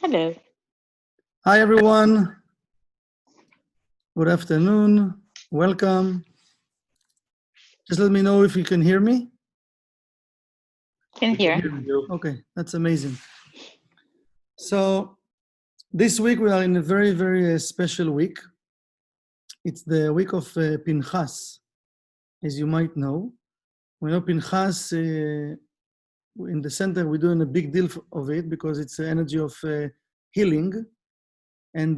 Hello. Hi, everyone. Good afternoon. Welcome. Just let me know if you can hear me. Can hear. Okay, that's amazing. So this week we are in a very, very special week. It's the week of Pinchas, as you might know. We know Pinchas, in the center, we're doing a big deal of it because it's the energy of healing. And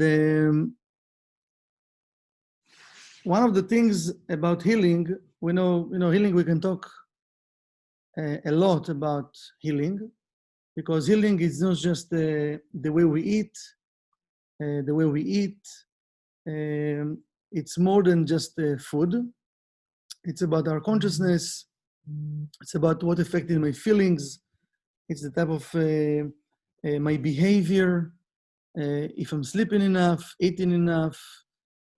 one of the things about healing, we know, healing, we can talk a lot about healing, because healing is not just the way we eat, it's more than just food. It's about our consciousness. It's about what affected my feelings. It's the type of my behavior, if I'm sleeping enough, eating enough,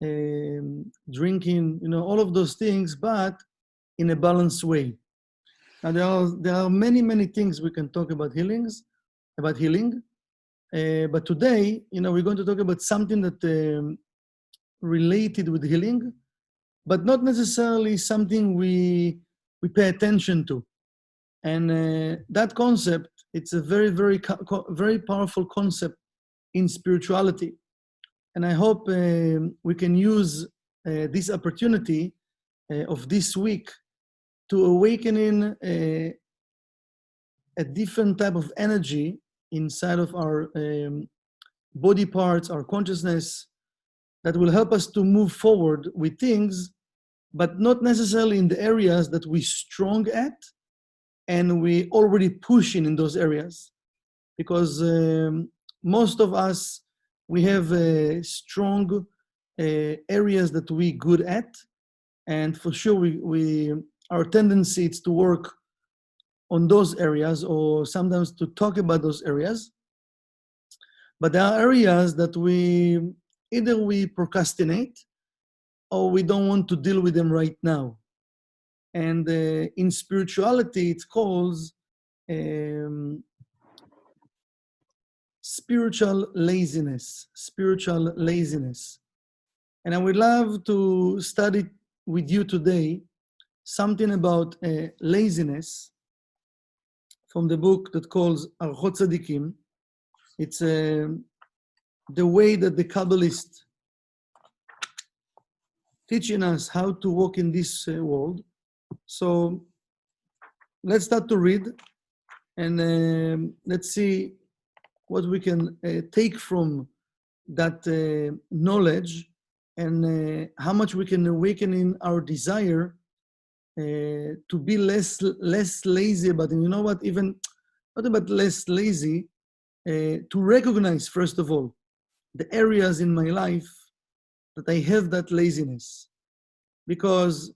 drinking, all of those things, but in a balanced way. Now there are many, many things we can talk about healing. But today, we're going to talk about something that related with healing, but not necessarily something we pay attention to. And that concept, it's a very, very, very powerful concept in spirituality. And I hope we can use this opportunity of this week to awaken a different type of energy inside of our body parts, our consciousness, that will help us to move forward with things, but not necessarily in the areas that we're strong at and we already pushing in those areas. Because most of us, we have strong areas that we're good at, and for sure our tendency is to work on those areas, or sometimes to talk about those areas. But there are areas that either we procrastinate or we don't want to deal with them right now. And in spirituality, it's called spiritual laziness. And I would love to study with you today something about laziness from the book that calls Archot Tzadikim. It's the way that the Kabbalists teaching us how to walk in this world. So let's start to read, and let's see what we can take from that knowledge, and how much we can awaken in our desire to be less lazy about it. You know what? Even not about less lazy, to recognize, first of all, the areas in my life that I have that laziness, because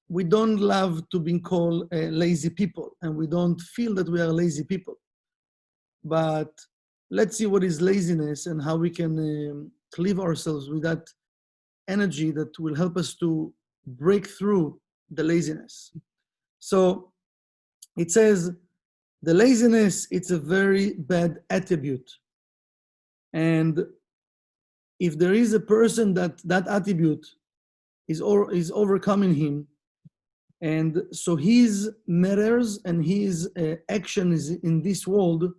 we don't love to be called lazy people, and we don't feel that we are lazy people. But let's see what is laziness and how we can cleave ourselves with that energy that will help us to break through the laziness. So it says, the laziness, it's a very bad attribute. And if there is a person that attribute is overcoming him, and so his matters and his actions in this world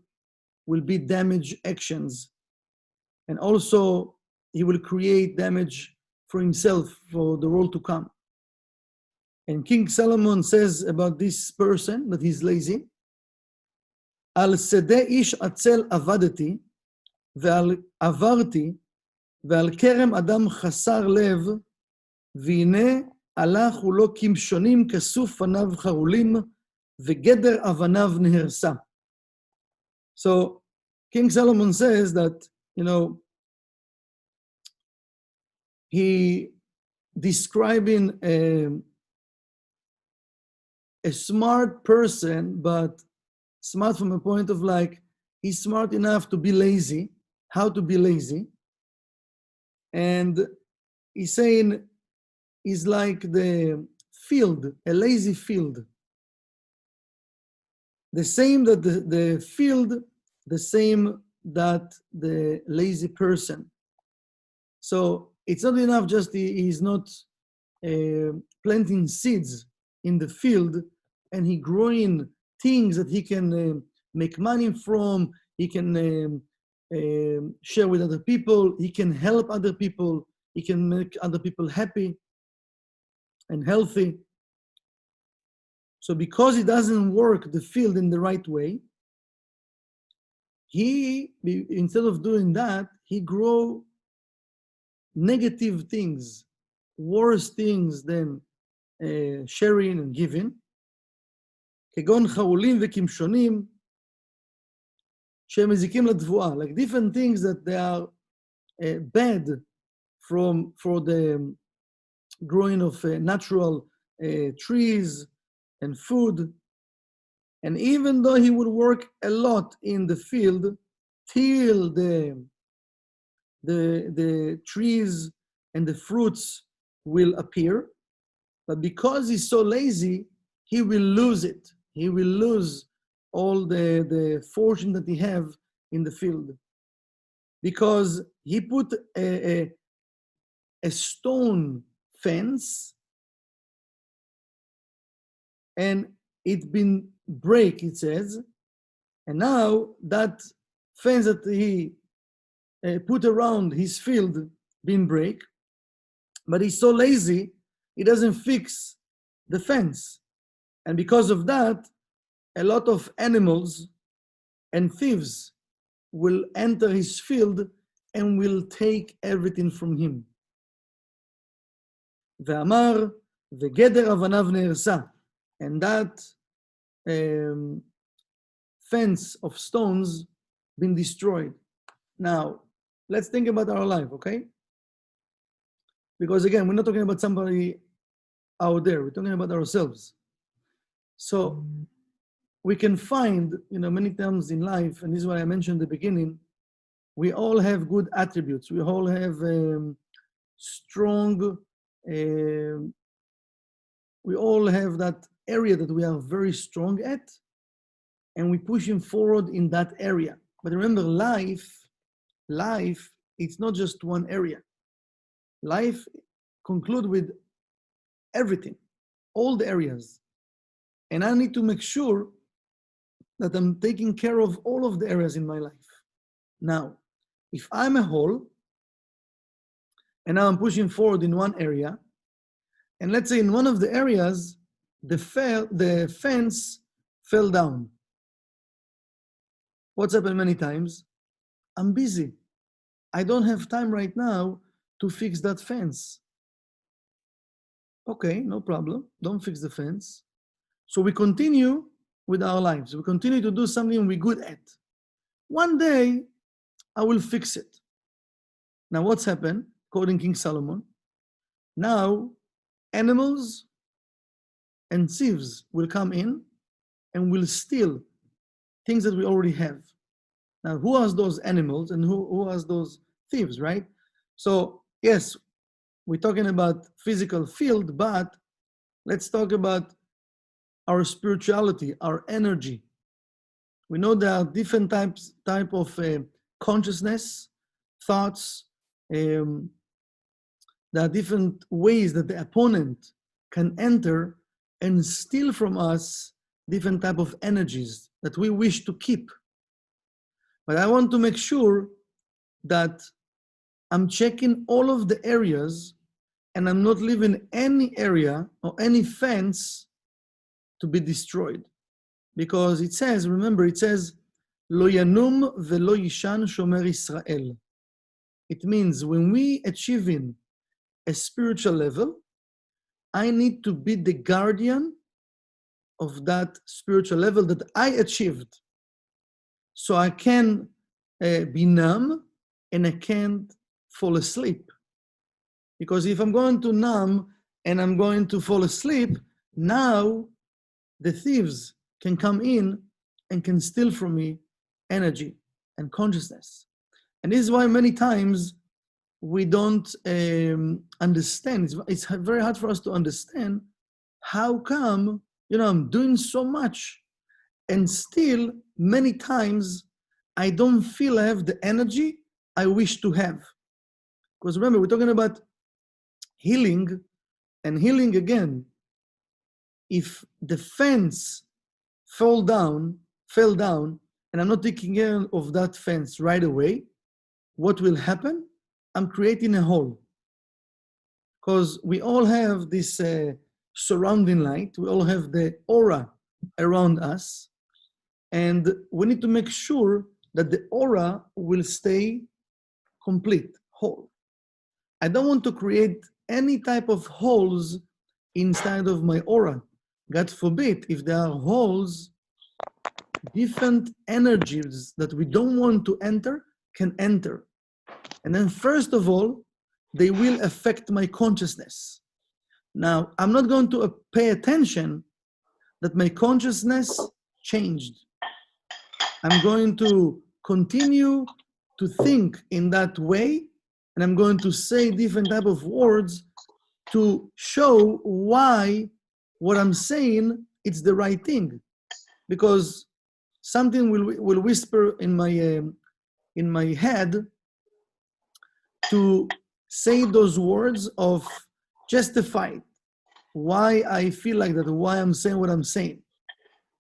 will be damage actions. And also he will create damage for himself, for the world to come. And King Solomon says about this person that he's lazy, Al sede ish atzel avadati, ve'al avarti, ve'al kerem adam chasar lev, והנה הלך ולא כמשונים כסוף פניו חרולים, וגדר אבניו נהרסה. So King Solomon says that, he describing a smart person, but smart from a point of like, he's smart enough to be lazy, how to be lazy. And he's saying, is like the field, a lazy field. The same that the field, the same that the lazy person. So it's not enough just he's not planting seeds in the field and he growing things that he can make money from, he can share with other people, he can help other people, he can make other people happy and healthy. So because he doesn't work the field in the right way, he, instead of doing that, he grow negative things, worse things than sharing and giving. כגון חרולים וכמשונים שהם מזיקים לתבואה, like different things that they are bad for the growing of natural trees and food. And even though he would work a lot in the field till the trees and the fruits will appear, but because he's so lazy, he will lose it. He will lose all the fortune that he have in the field. Because he put a stone fence and it been break, it says, and now that fence that he put around his field been break, but he's so lazy, he doesn't fix the fence. And because of that, a lot of animals and thieves will enter his field and will take everything from him. ואמר, וגדר אבניו נהרסה, and that fence of stones been destroyed. Now, let's think about our life, okay? Because again, we're not talking about somebody out there, we're talking about ourselves. So we can find, many times in life, and this is what I mentioned at the beginning, we all have good attributes. We all have strong, we all have that area that we are very strong at, and we push him forward in that area. But remember, life, it's not just one area. Life concludes with everything, all the areas. And I need to make sure that I'm taking care of all of the areas in my life. Now, if I'm a whole, and now I'm pushing forward in one area, and let's say in one of the areas, the fence fell down. What's happened many times? I'm busy. I don't have time right now to fix that fence. Okay, no problem. Don't fix the fence. So we continue with our lives. We continue to do something we're good at. One day, I will fix it. Now, what's happened, according to King Solomon? Now, animals and thieves will come in and will steal things that we already have. Now, who are those animals and who are those thieves, right? So, yes, we're talking about physical field, but let's talk about our spirituality, our energy. We know there are different type of consciousness, thoughts. There are different ways that the opponent can enter and steal from us different type of energies that we wish to keep. But I want to make sure that I'm checking all of the areas and I'm not leaving any area or any fence to be destroyed. Because it says, remember, it says, Lo yanum velo yishan shomer Israel. It means when we achieving a spiritual level, I need to be the guardian of that spiritual level that I achieved. So I can be numb and I can't fall asleep. Because if I'm going to numb and I'm going to fall asleep, now the thieves can come in and can steal from me energy and consciousness. And this is why many times we don't understand. It's very hard for us to understand how come, I'm doing so much and still many times I don't feel I have the energy I wish to have. Because remember, we're talking about healing, and healing again, if the fence fell down, and I'm not taking care of that fence right away, what will happen? I'm creating a hole. Because we all have this surrounding light, we all have the aura around us, and we need to make sure that the aura will stay complete, whole. I don't want to create any type of holes inside of my aura. God forbid, if there are holes, different energies that we don't want to enter can enter. And then first of all, they will affect my consciousness. Now, I'm not going to pay attention that my consciousness changed. I'm going to continue to think in that way, and I'm going to say different type of words to show why what I'm saying, it's the right thing. Because something will whisper in my head to say those words of justify why I feel like that, why I'm saying what I'm saying.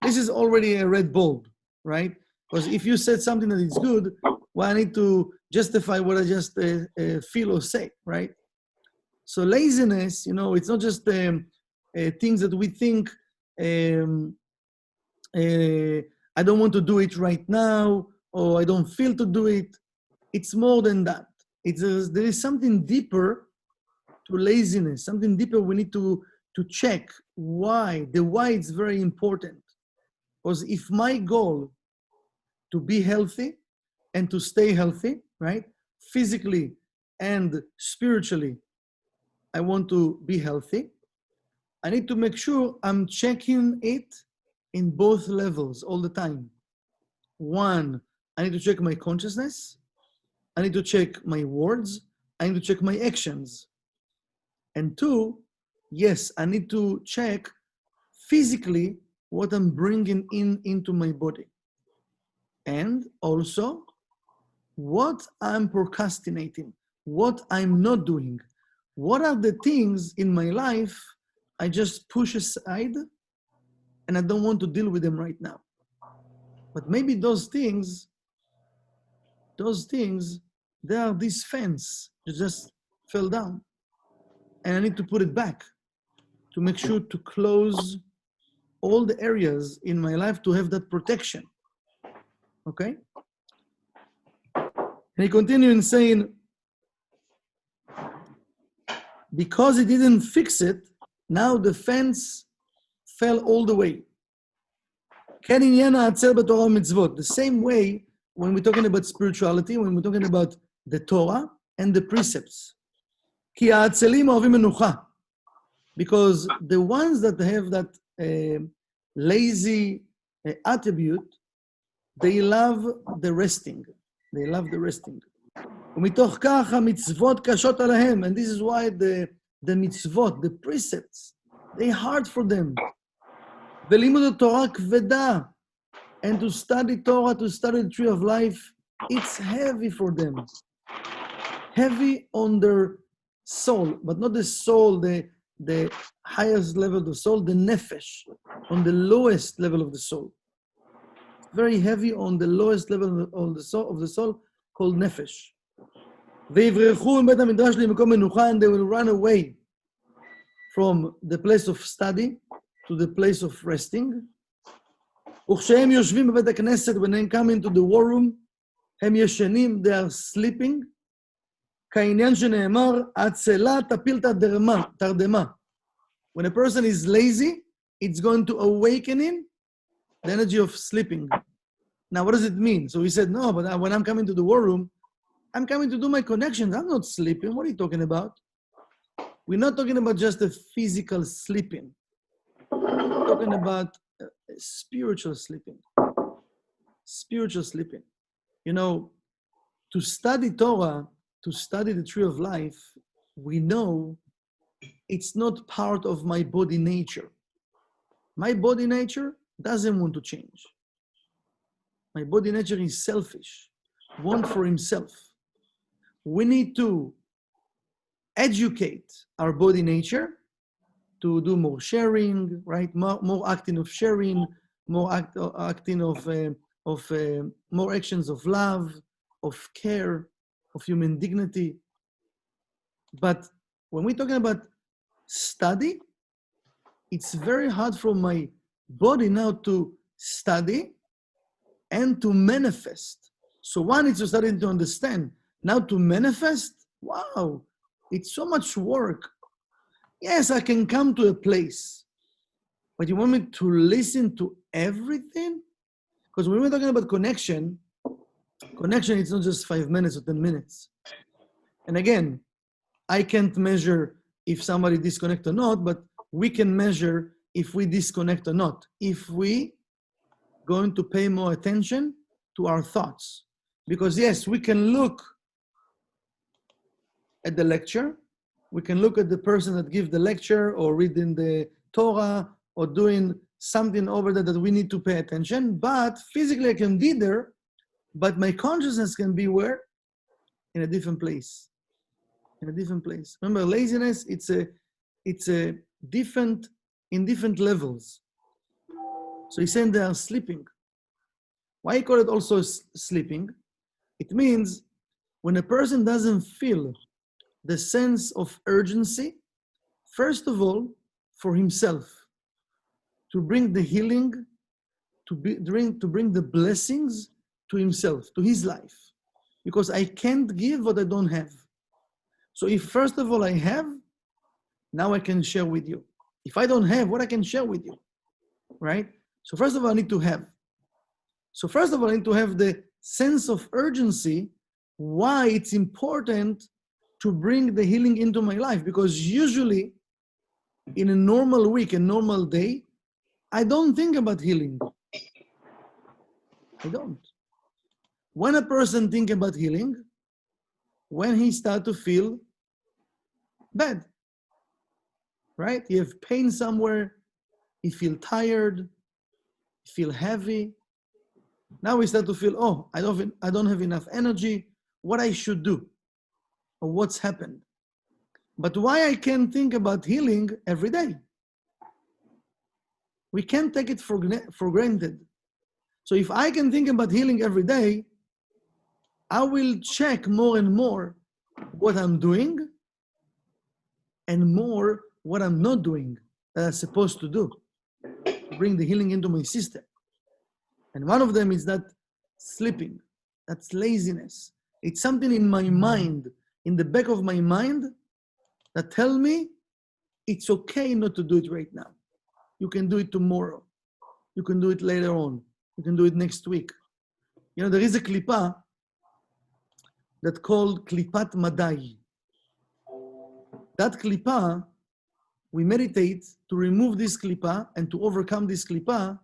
This is already a red bulb, right? Because if you said something that is good, well, I need to justify what I just feel or say, right? So laziness, it's not just things that we think, I don't want to do it right now, or I don't feel to do it. It's more than that. There is something deeper to laziness, something deeper we need to check why. The why is very important. Because if my goal to be healthy and to stay healthy, right, physically and spiritually, I want to be healthy, I need to make sure I'm checking it in both levels all the time. One, I need to check my consciousness. I need to check my words. I need to check my actions. And two, yes, I need to check physically what I'm bringing into my body. And also what I'm procrastinating, what I'm not doing. What are the things in my life I just push aside and I don't want to deal with them right now? But maybe those things, they are this fence that just fell down. And I need to put it back to make sure to close all the areas in my life to have that protection. Okay? And he continued in saying, because he didn't fix it, now the fence fell all the way. The same way when we're talking about spirituality, when we're talking about the Torah and the precepts. Because the ones that have that lazy attribute, they love the resting. They love the resting. ומתוך כך המצוות קשות עליהם, and this is why the mitzvot, the precepts, they hard for them. ולימוד התורה כבדה, and to study Torah, to study the tree of life, it's heavy for them. Heavy on their soul, but not the soul, the highest level of the soul, the nefesh, on the lowest level of the soul. Very heavy on the lowest level of the soul called nefesh. ויברחו מבית המדרש למקום מנוחה, and they will run away from the place of study to the place of resting. וכשהם יושבים בבית הכנסת, when they come into the war room, הם ישנים, they are sleeping. כעניין שנאמר, עצלה תפיל תרדמה. When a person is lazy, it's going to awaken him the energy of sleeping. Now, what does it mean? So he said, no, but when I'm coming to the war room, I'm coming to do my connections. I'm not sleeping. What are you talking about? We're not talking about just a physical sleeping. We're talking about spiritual sleeping. Spiritual sleeping. To study Torah, to study the tree of life, we know it's not part of my body nature. My body nature doesn't want to change. My body nature is selfish, want for himself. We need to educate our body nature to do more sharing, right? More acting of sharing, more acting of more actions of love, of care, of human dignity. But when we're talking about study, it's very hard for my body now to study and to manifest. So one is to study and to understand. Now to manifest, wow, it's so much work. Yes, I can come to a place, but you want me to listen to everything? Because when we're talking about connection, it's not just 5 minutes or 10 minutes. And again, I can't measure if somebody disconnect or not, but we can measure if we disconnect or not. If we going to pay more attention to our thoughts. Because yes, we can look at the lecture, we can look at the person that gives the lecture or reading the Torah or doing something over there that we need to pay attention, but physically I can be there, but my consciousness can be where? In a different place. In a different place. Remember, laziness, it's a different, in different levels. So he's saying they are sleeping. Why I call it also sleeping? It means when a person doesn't feel the sense of urgency, first of all, for himself, to bring the healing, to bring the blessings to himself, to his life. Because I can't give what I don't have. So if first of all I have, now I can share with you. If I don't have, what I can share with you, right? So first of all, I need to have. So first of all, I need to have the sense of urgency, why it's important to bring the healing into my life. Because usually, in a normal week, a normal day, I don't think about healing. I don't. When a person thinks about healing, when he starts to feel bad, right? He have pain somewhere, he feel tired, he feel heavy. Now we start to feel, oh, I don't have enough energy, what I should do, or what's happened. But why I can't think about healing every day? We can't take it for granted. So if I can think about healing every day, I will check more and more what I'm doing and more what I'm not doing that I'm supposed to do to bring the healing into my system. And one of them is that sleeping, that's laziness. It's something in my mind, in the back of my mind, that tell me it's okay not to do it right now. You can do it tomorrow. You can do it later on. You can do it next week. You know, there is a klipa that's called klipat madai. That klipa, we meditate to remove this klipa and to overcome this klipa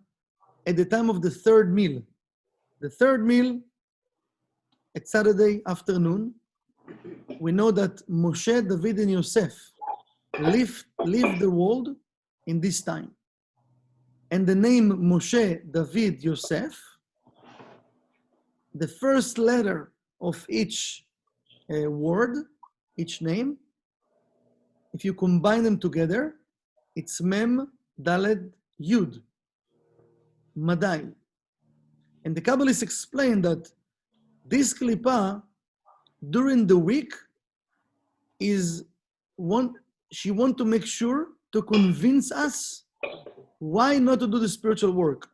at the time of the third meal. The third meal at Saturday afternoon, we know that Moshe, David, and Yosef lived the world in this time. And the name Moshe, David, Yosef, the first letter of each word, each name, if you combine them together, it's Mem, Daled, Yud, Madai. And the Kabbalists explain that this klipa during the week she wants to make sure to convince us why not to do the spiritual work,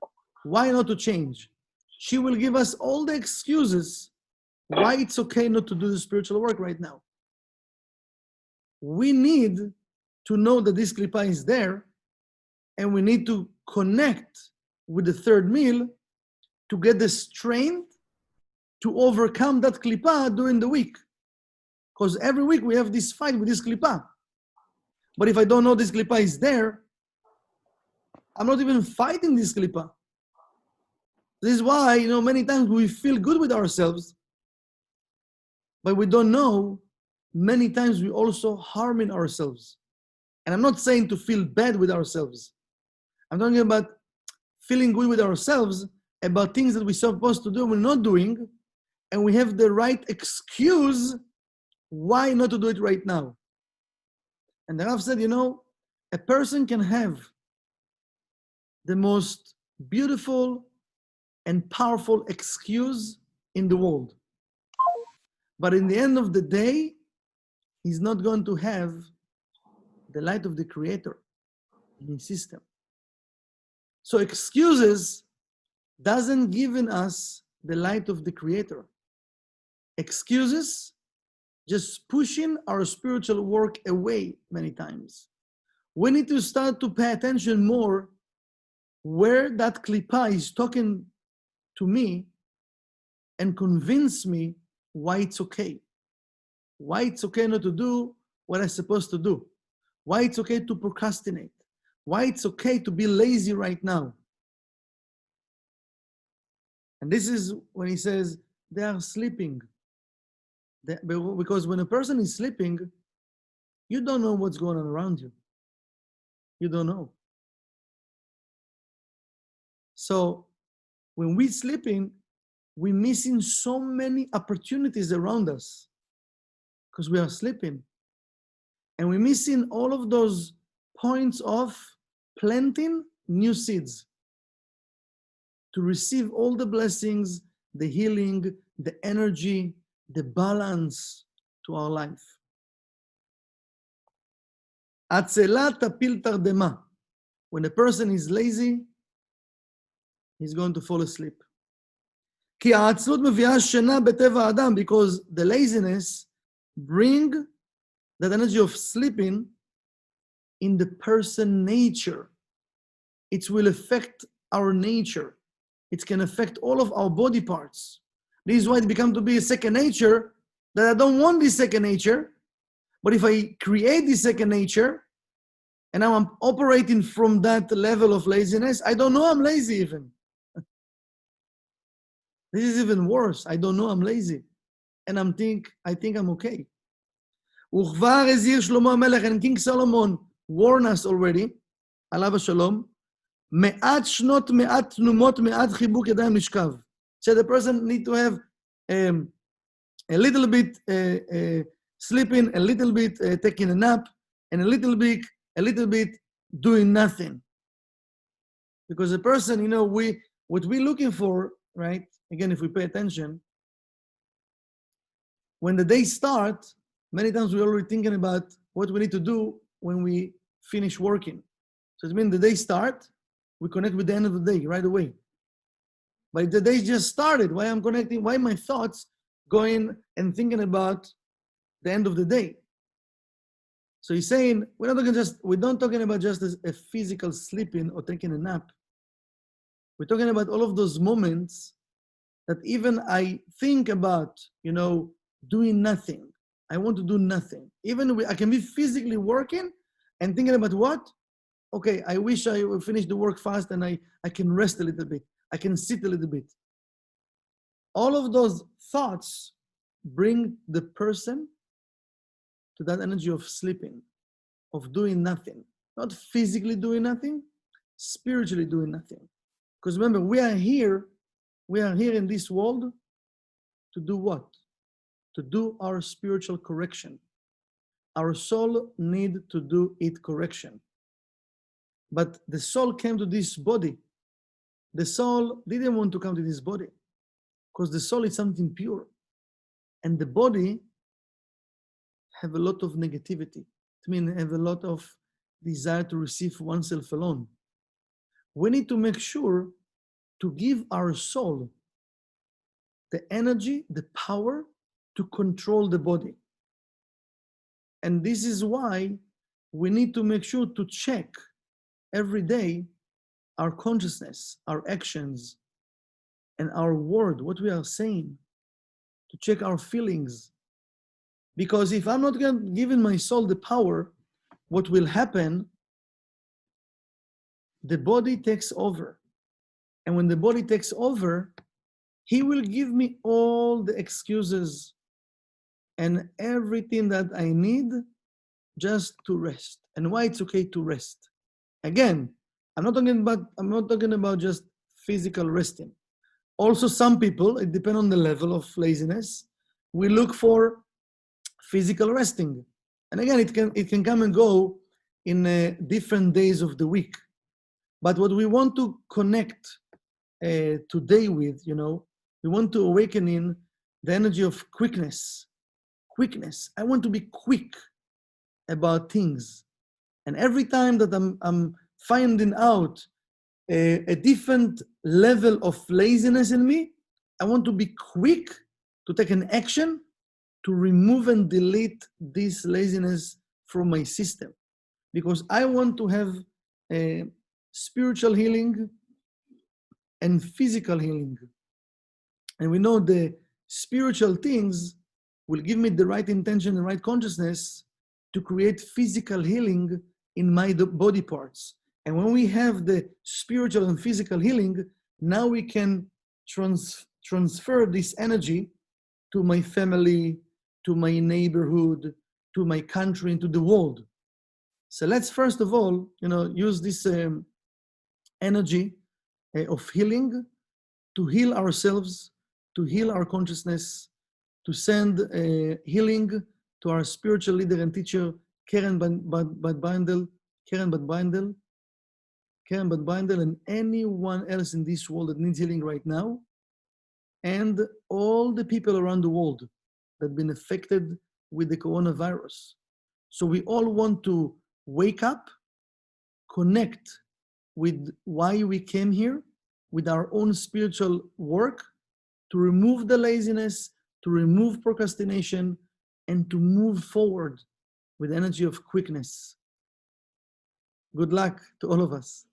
why not to change. She will give us all the excuses why it's okay not to do the spiritual work right now. We need to know that this klipa is there, and we need to connect with the third meal to get the strength to overcome that klipa during the week. Because every week we have this fight with this klipa. But if I don't know this klipa is there, I'm not even fighting this klipa. This is why, many times we feel good with ourselves, but we don't know, many times we also harming ourselves. And I'm not saying to feel bad with ourselves. I'm talking about feeling good with ourselves about things that we're supposed to do, we're not doing, and we have the right excuse why not to do it right now. And the Rav said, you know, a person can have the most beautiful and powerful excuse in the world. But in the end of the day, he's not going to have the light of the Creator in his system. So excuses doesn't give in us the light of the Creator. Excuses just pushing our spiritual work away many times. We need to start to pay attention more where that klipa is talking to me and convince me why it's okay. Why it's okay not to do what I'm supposed to do. Why it's okay to procrastinate. Why it's okay to be lazy right now. And this is when he says they are sleeping. Because when a person is sleeping, you don't know what's going on around you. You don't know. So when we're sleeping, we're missing so many opportunities around us because we are sleeping. And we're missing all of those points of planting new seeds to receive all the blessings, the healing, the energy, the balance to our life. Atzela tapil tardema. When a person is lazy, he's going to fall asleep. Ki ha'atzlut mevi'ah shena b'teva adam, because the laziness bring that energy of sleeping in the person nature. It will affect our nature. It can affect all of our body parts. This is why it becomes to be a second nature, that I don't want this second nature. But if I create this second nature, and now I'm operating from that level of laziness, I don't know I'm lazy even. This is even worse. I don't know I'm lazy. And I think I'm okay. וכבר הזהיר שלמה המלך, and King Solomon warned us already, עליו השלום, מעט שנות מעט תנומות מעט חיבוק ידיים נשכב. So the person need to have a little bit sleeping, a little bit taking a nap, and a little bit doing nothing. Because the person, you know, what we're looking for, right? Again, if we pay attention, when the day starts, many times we're already thinking about what we need to do when we finish working. So it means the day start, we connect with the end of the day right away. But if the day just started, why I'm connecting, why my thoughts going and thinking about the end of the day? So he's saying, we're not talking about just a physical sleeping or taking a nap. We're talking about all of those moments that even I think about, you know, doing nothing. I want to do nothing. Even I can be physically working and thinking about what? Okay, I wish I would finish the work fast and I can rest a little bit. I can sit a little bit. All of those thoughts bring the person to that energy of sleeping, of doing nothing. Not physically doing nothing, spiritually doing nothing. Because remember, we are here in this world to do what? To do our spiritual correction. Our soul need to do its correction. But the soul came to this body. The soul didn't want to come to this body because the soul is something pure. And the body have a lot of negativity. I mean, have a lot of desire to receive oneself alone. We need to make sure to give our soul the energy, the power to control the body. And this is why we need to make sure to check every day our consciousness, our actions, and our word, what we are saying, to check our feelings. Because if I'm not giving my soul the power, what will happen? The body takes over. And when the body takes over, he will give me all the excuses and everything that I need just to rest. And why it's okay to rest. Again, I'm not talking about just physical resting. Also, some people, it depends on the level of laziness, we look for physical resting. And again, it can come and go in different days of the week. But what we want to connect today with, we want to awaken in the energy of quickness. Quickness. I want to be quick about things. And every time that I'm finding out a different level of laziness in me, I want to be quick to take an action to remove and delete this laziness from my system. Because I want to have a spiritual healing and physical healing. And we know the spiritual things will give me the right intention and right consciousness to create physical healing in my body parts. And when we have the spiritual and physical healing, now we can transfer this energy to my family, to my neighborhood, to my country, and to the world. So let's first of all, use this energy of healing to heal ourselves, to heal our consciousness, to send healing to our spiritual leader and teacher, Karen Bad-Bindel, and anyone else in this world that needs healing right now, and all the people around the world that have been affected with the coronavirus. So we all want to wake up, connect with why we came here, with our own spiritual work, to remove the laziness, to remove procrastination, and to move forward with energy of quickness. Good luck to all of us.